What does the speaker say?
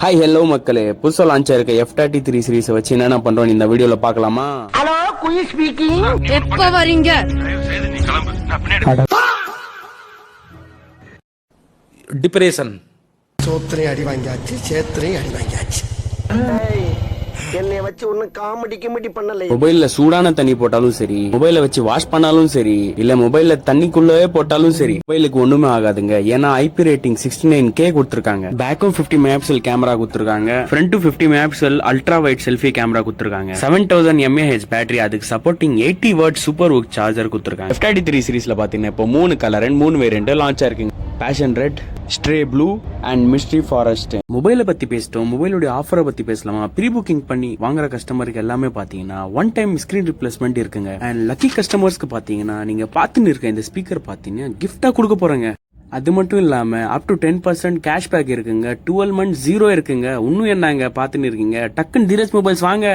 Hi hello மக்களே, புதுசா launch ஆயிருக்க F33 சீரிஸ் வச்சு என்னென்ன பண்றோம் இந்த வீடியோல பார்க்கலாமா? ஹலோ குயி ஸ்பீக்கிங். எப்ப வரீங்க? டிப்ரெஷன் சோத்திரையும் அடி வாங்கியாச்சு, சேத்திரையும் அடி வாங்கியாச்சு. என்னை வச்சு ஒன்னும் காமெடி கிமெடி பண்ணல. மொபைல்ல சூடான தண்ணி போட்டாலும் சரி, மொபைல வச்சு வாஷ் பண்ணாலும் சரி, இல்ல மொபைல்ல தண்ணிக்குள்ளவே போட்டாலும் சரி, மொபைலுக்கு ஒண்ணுமே ஆகாதுங்க. ஏன்னா IP ரேட்டிங் 69K கொடுத்திருக்காங்க. பேக்கும் 50 மெகாபிக்சல் கேமரா கொடுத்திருக்காங்க. Front 50 megapixel ultra wide selfie camera கொடுத்திருக்காங்க. 7000 mAh பேட்டரி, அதுக்கு சப்போர்ட்டிங் 80 வாட் சூப்பர் ஒர்க் சார்ஜர் கொடுத்திருக்காங்க. F33 சீரிஸ்ல பாத்தீங்கன்னா இப்போ 3 கலர் 3 வேரியன்ட் லான்ச் ஆயிருக்குங்க. Passion red, stray blue and mystery forest. மொபைலை பத்தி பேசிட்டோம், மொபைலோட ஆஃபரை பத்தி பேசலாமா? ப்ரீ புக்கிங் பண்ணி வாங்குற கஸ்டமருக்கு எல்லாமே பாத்தீங்கன்னா ஒன் டைம் ஸ்கிரீன் ரிப்ளேஸ்மெண்ட் இருக்குங்க. அண்ட் லக்கி கஸ்டமர்ஸ்க்கு பாத்தீங்கன்னா நீங்க பாத்துன்னு இருக்க இந்த ஸ்பீக்கர் பாத்தீங்கன்னா கிஃப்டா கொடுக்க போறேங்க. அது மட்டும் இல்லாம அப் டு 10% கேஷ்பேக் இருக்குங்க. 12 months 0 இருக்குங்க. இன்னும் என்னங்க பாத்துன்னு இருக்கீங்க? டக்குன்னு தீரஜ் மொபைல்ஸ் வாங்க.